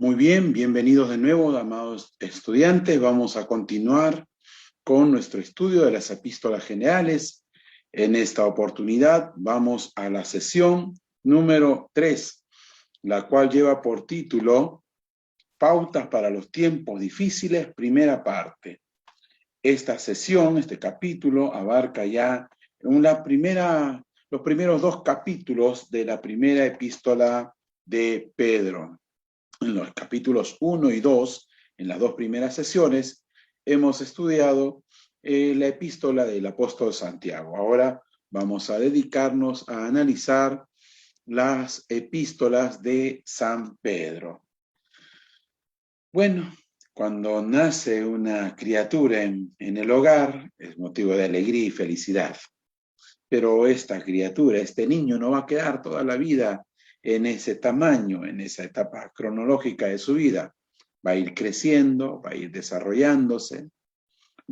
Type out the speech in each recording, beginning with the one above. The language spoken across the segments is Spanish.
Muy bien, bienvenidos de nuevo, amados estudiantes. Vamos a continuar con nuestro estudio de las epístolas generales. En esta oportunidad vamos a la sesión número 3, la cual lleva por título Pautas para los tiempos difíciles, primera parte. Esta sesión, este capítulo, abarca ya los primeros dos capítulos de la primera epístola de Pedro. En los capítulos 1 y 2, en las dos primeras sesiones, hemos estudiado la epístola del apóstol Santiago. Ahora vamos a dedicarnos a analizar las epístolas de San Pedro. Bueno, cuando nace una criatura en el hogar, es motivo de alegría y felicidad. Pero esta criatura, este niño, no va a quedar toda la vida en ese tamaño, en esa etapa cronológica de su vida. Va a ir creciendo, va a ir desarrollándose,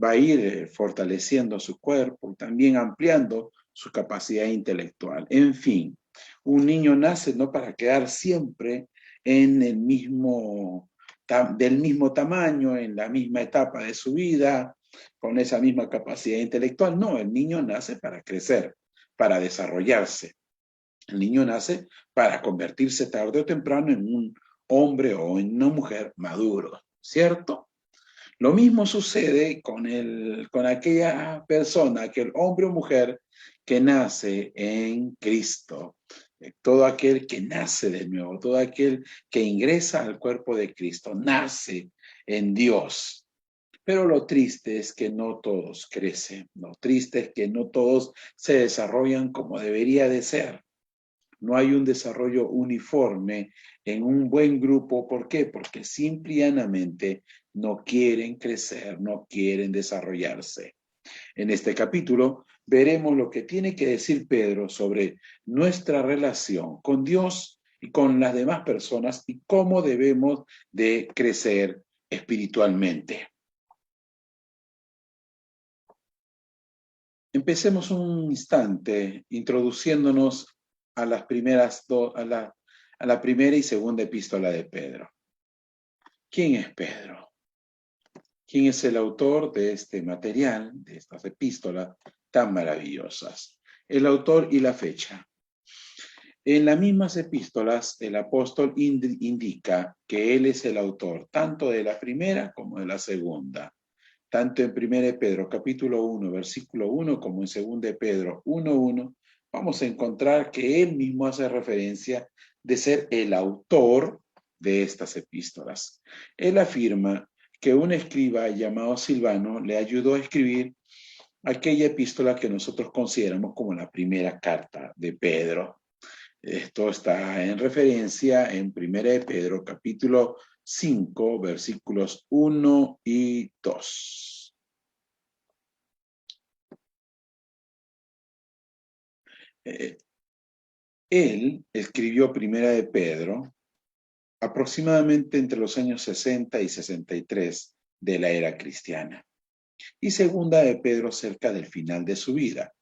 va a ir fortaleciendo su cuerpo y también ampliando su capacidad intelectual. En fin, un niño nace no para quedar siempre en el del mismo tamaño, en la misma etapa de su vida, con esa misma capacidad intelectual. No, el niño nace para crecer, para desarrollarse. El niño nace para convertirse tarde o temprano en un hombre o en una mujer maduro, ¿cierto? Lo mismo sucede con aquella persona, aquel hombre o mujer que nace en Cristo. Todo aquel que nace de nuevo, todo aquel que ingresa al cuerpo de Cristo, nace en Dios. Pero lo triste es que no todos crecen, lo triste es que no todos se desarrollan como debería de ser. No hay un desarrollo uniforme en un buen grupo. ¿Por qué? Porque simple y llanamente no quieren crecer, no quieren desarrollarse. En este capítulo veremos lo que tiene que decir Pedro sobre nuestra relación con Dios y con las demás personas y cómo debemos de crecer espiritualmente. Empecemos un instante introduciéndonos a las a la primera y segunda epístola de Pedro. ¿Quién es Pedro? ¿Quién es el autor de este material, de estas epístolas tan maravillosas? El autor y la fecha. En las mismas epístolas, el apóstol indica que él es el autor tanto de la primera como de la segunda. Tanto en 1 Pedro capítulo 1, versículo 1, como en 2 Pedro 1:1, vamos a encontrar que él mismo hace referencia de ser el autor de estas epístolas. Él afirma que un escriba llamado Silvano le ayudó a escribir aquella epístola que nosotros consideramos como la primera carta de Pedro. Esto está en referencia en 1 Pedro capítulo 5, versículos 1 y 2. Él escribió Primera de Pedro aproximadamente entre los años 60 y 63 de la era cristiana, y Segunda de Pedro cerca del final de su vida,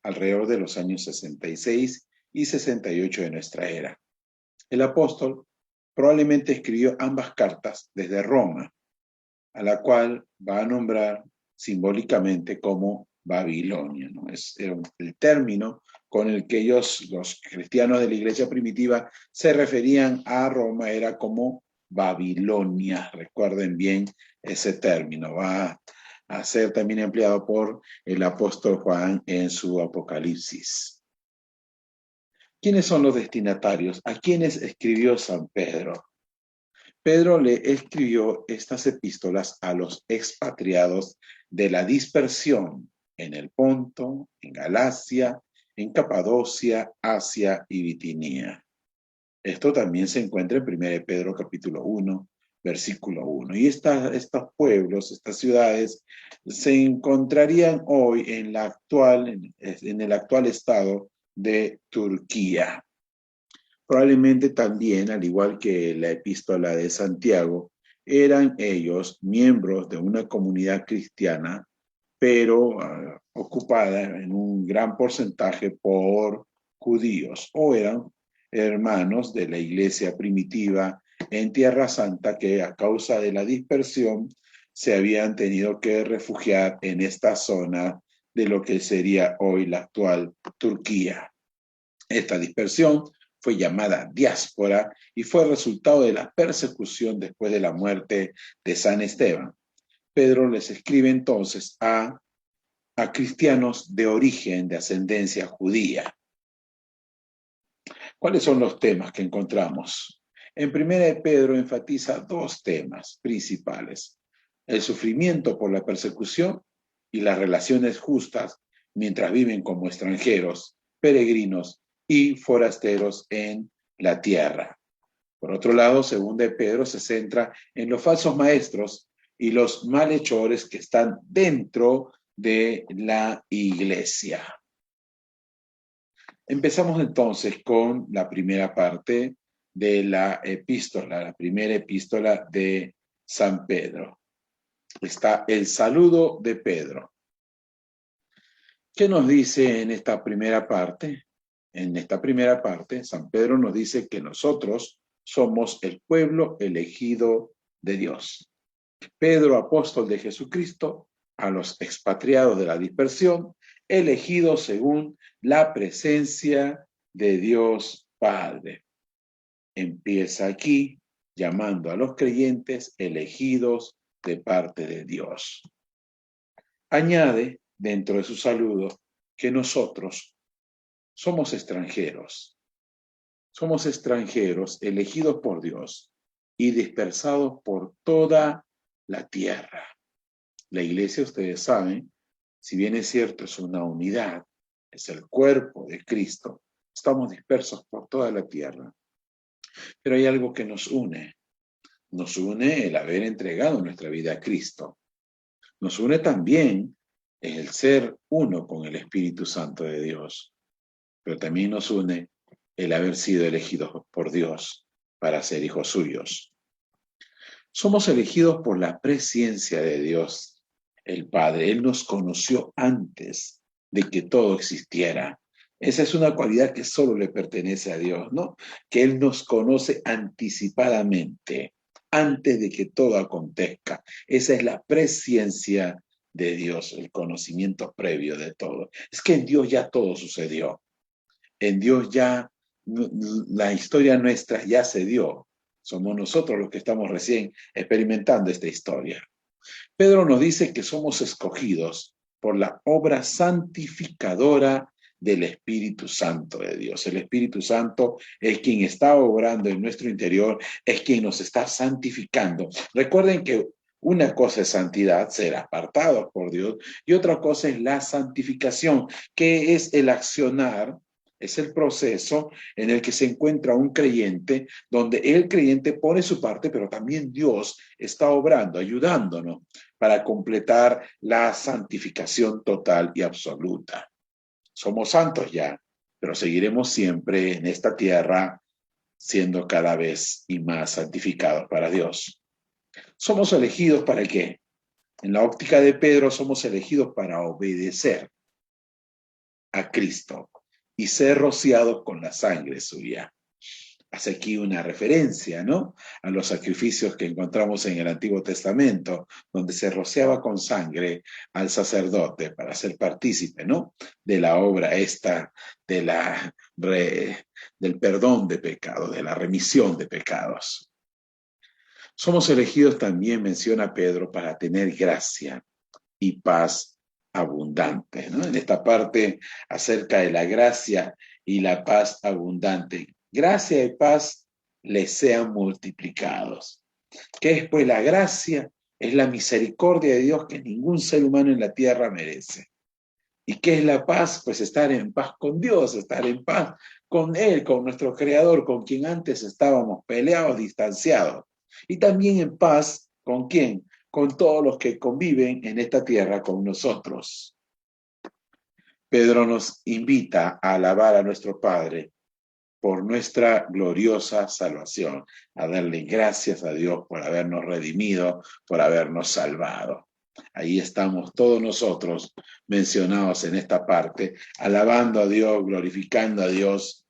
alrededor de los años 66 y 68 de nuestra era. El apóstol probablemente escribió ambas cartas desde Roma, a la cual va a nombrar simbólicamente como Babilonia, ¿no? Era el término con el que ellos, los cristianos de la iglesia primitiva, se referían a Roma, era como Babilonia. Recuerden bien ese término. Va a ser también empleado por el apóstol Juan en su Apocalipsis. ¿Quiénes son los destinatarios? ¿A quiénes escribió San Pedro? Pedro le escribió estas epístolas a los expatriados de la dispersión en el Ponto, en Galacia, en Capadocia, Asia y Bitinia. Esto también se encuentra en 1 Pedro capítulo 1, versículo 1. Y estos pueblos, estas ciudades, se encontrarían hoy en el actual estado de Turquía. Probablemente también, al igual que la epístola de Santiago, eran ellos miembros de una comunidad cristiana, pero ocupada en un gran porcentaje por judíos, o eran hermanos de la iglesia primitiva en Tierra Santa que a causa de la dispersión se habían tenido que refugiar en esta zona de lo que sería hoy la actual Turquía. Esta dispersión fue llamada diáspora y fue resultado de la persecución después de la muerte de San Esteban. Pedro les escribe entonces a cristianos de origen, de ascendencia judía. ¿Cuáles son los temas que encontramos? En Primera de Pedro enfatiza dos temas principales: el sufrimiento por la persecución y las relaciones justas mientras viven como extranjeros, peregrinos y forasteros en la tierra. Por otro lado, Segunda de Pedro se centra en los falsos maestros y los malhechores que están dentro de la iglesia. Empezamos entonces con la primera parte de la epístola, la primera epístola de San Pedro. Está el saludo de Pedro. ¿Qué nos dice en esta primera parte? En esta primera parte, San Pedro nos dice que nosotros somos el pueblo elegido de Dios. Pedro, apóstol de Jesucristo, a los expatriados de la dispersión, elegidos según la presencia de Dios Padre. Empieza aquí llamando a los creyentes elegidos de parte de Dios. Añade dentro de su saludo que nosotros somos extranjeros elegidos por Dios y dispersados por toda la tierra. La iglesia, ustedes saben, si bien es cierto, es una unidad, es el cuerpo de Cristo, estamos dispersos por toda la tierra. Pero hay algo que nos une el haber entregado nuestra vida a Cristo. Nos une también el ser uno con el Espíritu Santo de Dios, pero también nos une el haber sido elegidos por Dios para ser hijos suyos. Somos elegidos por la presciencia de Dios, el Padre. Él nos conoció antes de que todo existiera. Esa es una cualidad que solo le pertenece a Dios, ¿no? Que Él nos conoce anticipadamente, antes de que todo acontezca. Esa es la presciencia de Dios, el conocimiento previo de todo. Es que en Dios ya todo sucedió. En Dios ya la historia nuestra ya se dio. Somos nosotros los que estamos recién experimentando esta historia. Pedro nos dice que somos escogidos por la obra santificadora del Espíritu Santo de Dios. El Espíritu Santo es quien está obrando en nuestro interior, es quien nos está santificando. Recuerden que una cosa es santidad, ser apartados por Dios, y otra cosa es la santificación, que es el accionar, es el proceso en el que se encuentra un creyente, donde el creyente pone su parte, pero también Dios está obrando, ayudándonos para completar la santificación total y absoluta. Somos santos ya, pero seguiremos siempre en esta tierra siendo cada vez y más santificados para Dios. ¿Somos elegidos para qué? En la óptica de Pedro, somos elegidos para obedecer a Cristo y ser rociados con la sangre suya. Hace aquí una referencia, ¿no?, a los sacrificios que encontramos en el Antiguo Testamento, donde se rociaba con sangre al sacerdote para ser partícipe, ¿no?, de la obra esta del perdón de pecados, de la remisión de pecados. Somos elegidos también, menciona Pedro, para tener gracia y paz abundante, ¿no? En esta parte acerca de la gracia y la paz abundante. Gracia y paz les sean multiplicados. ¿Qué es pues la gracia? Es la misericordia de Dios que ningún ser humano en la tierra merece. ¿Y qué es la paz? Pues estar en paz con Dios, estar en paz con Él, con nuestro Creador, con quien antes estábamos peleados, distanciados. Y también en paz, ¿con quién? Con todos los que conviven en esta tierra con nosotros. Pedro nos invita a alabar a nuestro Padre por nuestra gloriosa salvación, a darle gracias a Dios por habernos redimido, por habernos salvado. Ahí estamos todos nosotros mencionados en esta parte, alabando a Dios, glorificando a Dios,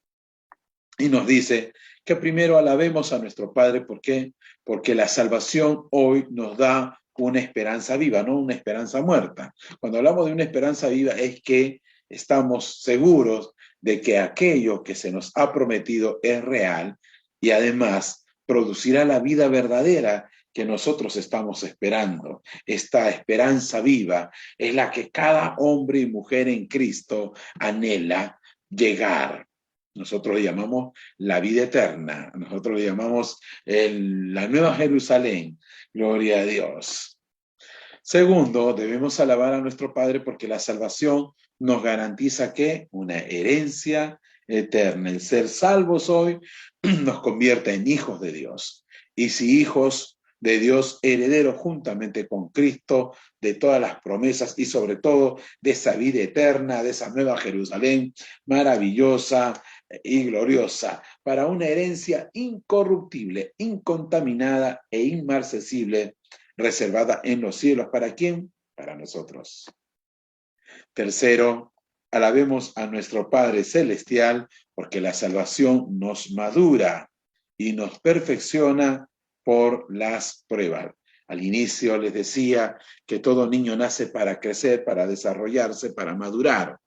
y nos dice Que primero alabemos a nuestro Padre. ¿Por qué? Porque la salvación hoy nos da una esperanza viva, no una esperanza muerta. Cuando hablamos de una esperanza viva es que estamos seguros de que aquello que se nos ha prometido es real y además producirá la vida verdadera que nosotros estamos esperando. Esta esperanza viva es la que cada hombre y mujer en Cristo anhela llegar. Nosotros le llamamos la vida eterna, nosotros le llamamos la Nueva Jerusalén. Gloria a Dios. Segundo, debemos alabar a nuestro Padre porque la salvación nos garantiza que una herencia eterna. El ser salvos hoy nos convierte en hijos de Dios. Y si hijos de Dios, herederos juntamente con Cristo de todas las promesas y sobre todo de esa vida eterna, de esa nueva Jerusalén maravillosa y gloriosa, para una herencia incorruptible, incontaminada e inmarcesible, reservada en los cielos. ¿Para quién? Para nosotros. Tercero, alabemos a nuestro Padre Celestial porque la salvación nos madura y nos perfecciona por las pruebas. Al inicio les decía que todo niño nace para crecer, para desarrollarse, para madurar.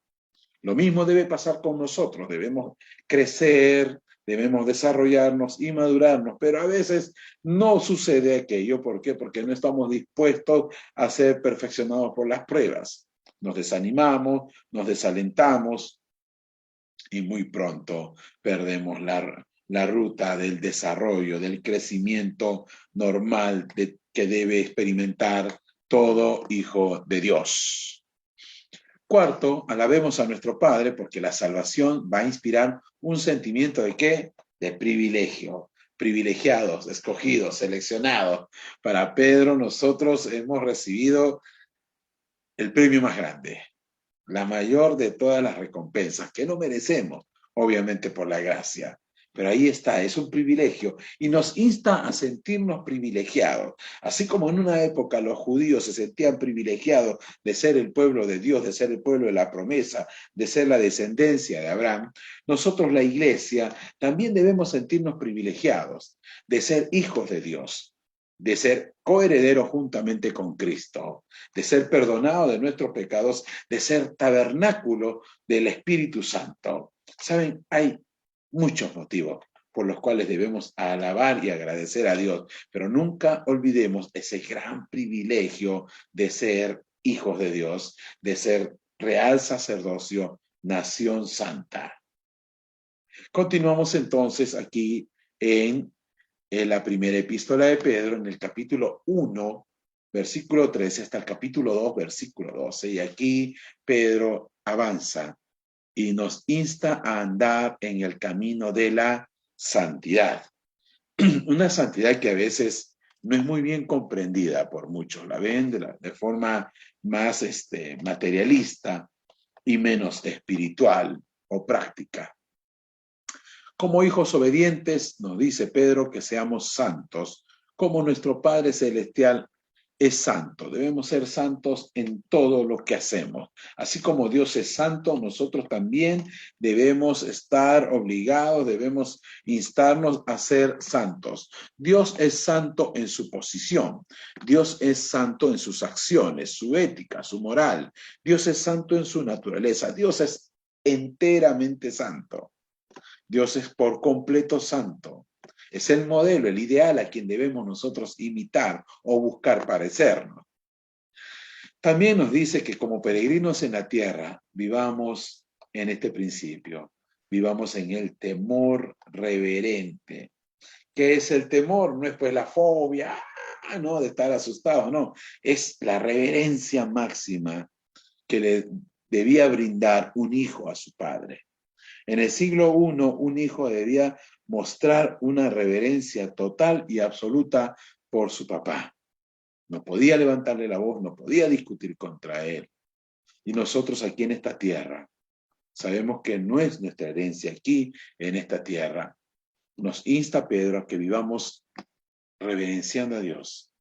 Lo mismo debe pasar con nosotros, debemos crecer, debemos desarrollarnos y madurarnos, pero a veces no sucede aquello. ¿Por qué? Porque no estamos dispuestos a ser perfeccionados por las pruebas. Nos desanimamos, nos desalentamos y muy pronto perdemos la ruta del desarrollo, del crecimiento normal que debe experimentar todo hijo de Dios. Cuarto, alabemos a nuestro Padre porque la salvación va a inspirar un sentimiento de ¿qué? De privilegio. Privilegiados, escogidos, seleccionados. Para Pedro, nosotros hemos recibido el premio más grande, la mayor de todas las recompensas, que no merecemos, obviamente por la gracia. Pero ahí está, es un privilegio y nos insta a sentirnos privilegiados. Así como en una época los judíos se sentían privilegiados de ser el pueblo de Dios, de ser el pueblo de la promesa, de ser la descendencia de Abraham, nosotros la iglesia también debemos sentirnos privilegiados de ser hijos de Dios, de ser coherederos juntamente con Cristo, de ser perdonados de nuestros pecados, de ser tabernáculo del Espíritu Santo. ¿Saben? Hay muchos motivos por los cuales debemos alabar y agradecer a Dios, pero nunca olvidemos ese gran privilegio de ser hijos de Dios, de ser real sacerdocio, nación santa. Continuamos entonces aquí en la primera epístola de Pedro, en el capítulo 1, versículo 13, hasta el capítulo 2, versículo 12. Y aquí Pedro avanza y nos insta a andar en el camino de la santidad. Una santidad que a veces no es muy bien comprendida por muchos. La ven de forma más materialista y menos espiritual o práctica. Como hijos obedientes, nos dice Pedro que seamos santos, como nuestro Padre Celestial es santo. Debemos ser santos en todo lo que hacemos. Así como Dios es santo, nosotros también debemos estar obligados, debemos instarnos a ser santos. Dios es santo en su posición. Dios es santo en sus acciones, su ética, su moral. Dios es santo en su naturaleza. Dios es enteramente santo. Dios es por completo santo. Es el modelo, el ideal a quien debemos nosotros imitar o buscar parecernos. También nos dice que como peregrinos en la tierra, vivamos en este principio, vivamos en el temor reverente. ¿Qué es el temor? No es pues la fobia, no, de estar asustado, no. Es la reverencia máxima que le debía brindar un hijo a su padre. En el siglo I, un hijo debía mostrar una reverencia total y absoluta por su papá. No podía levantarle la voz, no podía discutir contra él. Y nosotros aquí en esta tierra, sabemos que no es nuestra herencia aquí en esta tierra. Nos insta Pedro a que vivamos reverenciando a Dios,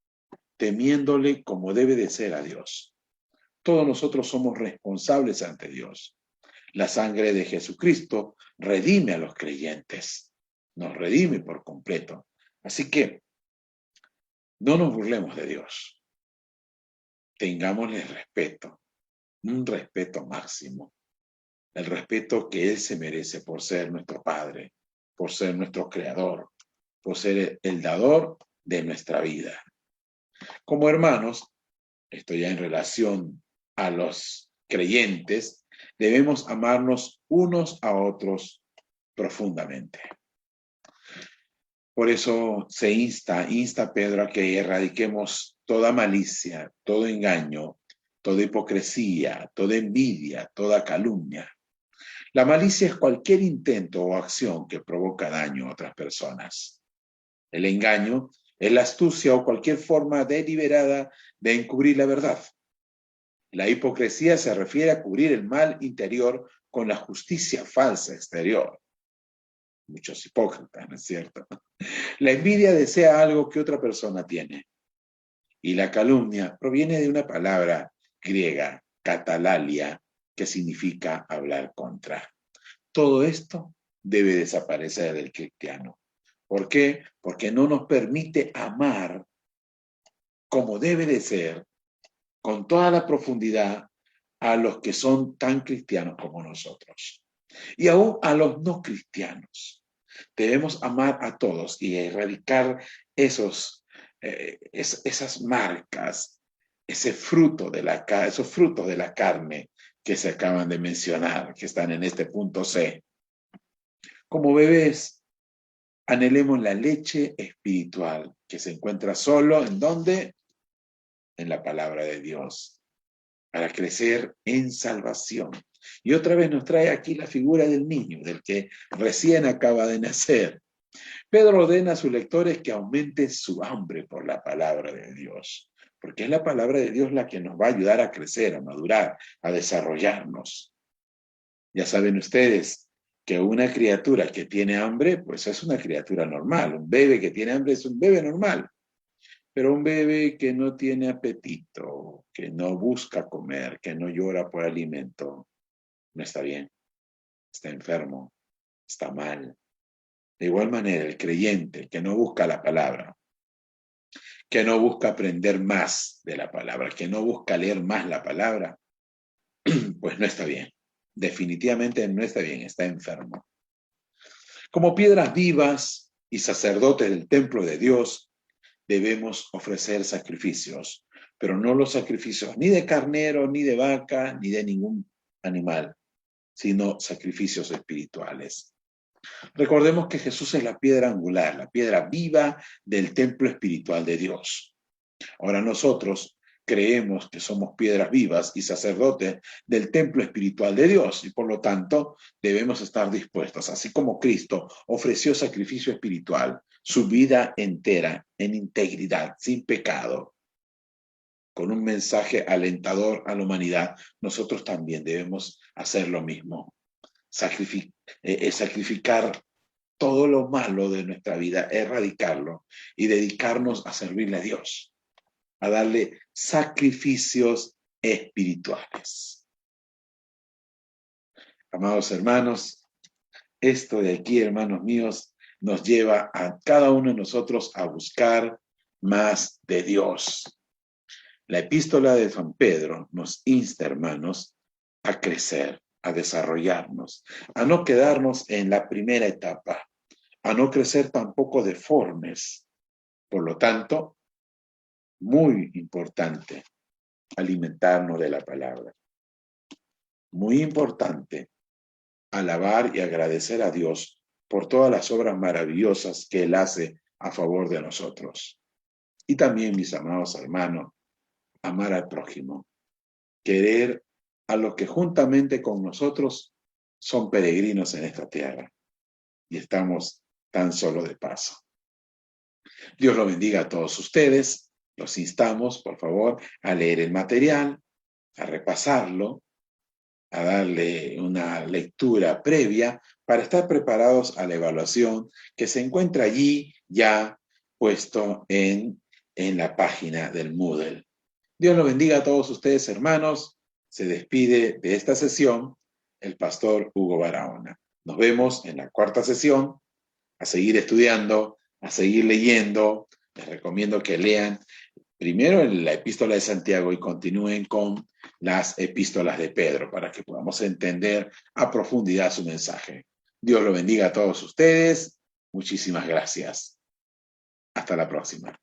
temiéndole como debe de ser a Dios. Todos nosotros somos responsables ante Dios. La sangre de Jesucristo redime a los creyentes. nos redime por completo. Así que no nos burlemos de Dios. Tengámosle respeto, un respeto máximo, el respeto que Él se merece por ser nuestro Padre, por ser nuestro Creador, por ser el dador de nuestra vida. Como hermanos, esto ya en relación a los creyentes, debemos amarnos unos a otros profundamente. Por eso se insta Pedro a que erradiquemos toda malicia, todo engaño, toda hipocresía, toda envidia, toda calumnia. La malicia es cualquier intento o acción que provoca daño a otras personas. El engaño es la astucia o cualquier forma deliberada de encubrir la verdad. La hipocresía se refiere a cubrir el mal interior con la justicia falsa exterior. Muchos hipócritas, ¿no es cierto? La envidia desea algo que otra persona tiene. Y la calumnia proviene de una palabra griega, catalalia, que significa hablar contra. Todo esto debe desaparecer del cristiano. ¿Por qué? Porque no nos permite amar como debe de ser, con toda la profundidad, a los que son tan cristianos como nosotros. Y aún a los no cristianos. Debemos amar a todos y erradicar esas marcas, esos frutos de la carne que se acaban de mencionar, que están en este punto C. Como bebés, anhelemos la leche espiritual que se encuentra solo ¿en dónde? En la palabra de Dios, para crecer en salvación. Y otra vez nos trae aquí la figura del niño, del que recién acaba de nacer. Pedro ordena a sus lectores que aumenten su hambre por la palabra de Dios, porque es la palabra de Dios la que nos va a ayudar a crecer, a madurar, a desarrollarnos. Ya saben ustedes que una criatura que tiene hambre, pues es una criatura normal. Un bebé que tiene hambre es un bebé normal. Pero un bebé que no tiene apetito, que no busca comer, que no llora por alimento, no está bien, está enfermo, está mal. De igual manera, el creyente que no busca la palabra, que no busca aprender más de la palabra, que no busca leer más la palabra, pues no está bien. Definitivamente no está bien, está enfermo. Como piedras vivas y sacerdotes del templo de Dios, debemos ofrecer sacrificios, pero no los sacrificios ni de carnero, ni de vaca, ni de ningún animal, sino sacrificios espirituales. Recordemos que Jesús es la piedra angular, la piedra viva del templo espiritual de Dios. Ahora nosotros creemos que somos piedras vivas y sacerdotes del templo espiritual de Dios y por lo tanto debemos estar dispuestos, así como Cristo ofreció sacrificio espiritual, su vida entera en integridad, sin pecado, con un mensaje alentador a la humanidad, nosotros también debemos hacer lo mismo, sacrificar todo lo malo de nuestra vida, erradicarlo y dedicarnos a servirle a Dios, a darle sacrificios espirituales. Amados hermanos, esto de aquí, hermanos míos, nos lleva a cada uno de nosotros a buscar más de Dios. La epístola de San Pedro nos insta, hermanos, a crecer, a desarrollarnos, a no quedarnos en la primera etapa, a no crecer tampoco deformes. Por lo tanto, muy importante alimentarnos de la palabra. Muy importante alabar y agradecer a Dios por todas las obras maravillosas que Él hace a favor de nosotros. Y también, mis amados hermanos, amar al prójimo, querer a los que juntamente con nosotros son peregrinos en esta tierra y estamos tan solo de paso. Dios lo bendiga a todos ustedes. Los instamos, por favor, a leer el material, a repasarlo, a darle una lectura previa para estar preparados a la evaluación que se encuentra allí ya puesto en la página del Moodle. Dios lo bendiga a todos ustedes, hermanos. Se despide de esta sesión el pastor Hugo Barahona. Nos vemos en la cuarta sesión a seguir estudiando, a seguir leyendo. Les recomiendo que lean primero la epístola de Santiago y continúen con las epístolas de Pedro para que podamos entender a profundidad su mensaje. Dios lo bendiga a todos ustedes. Muchísimas gracias. Hasta la próxima.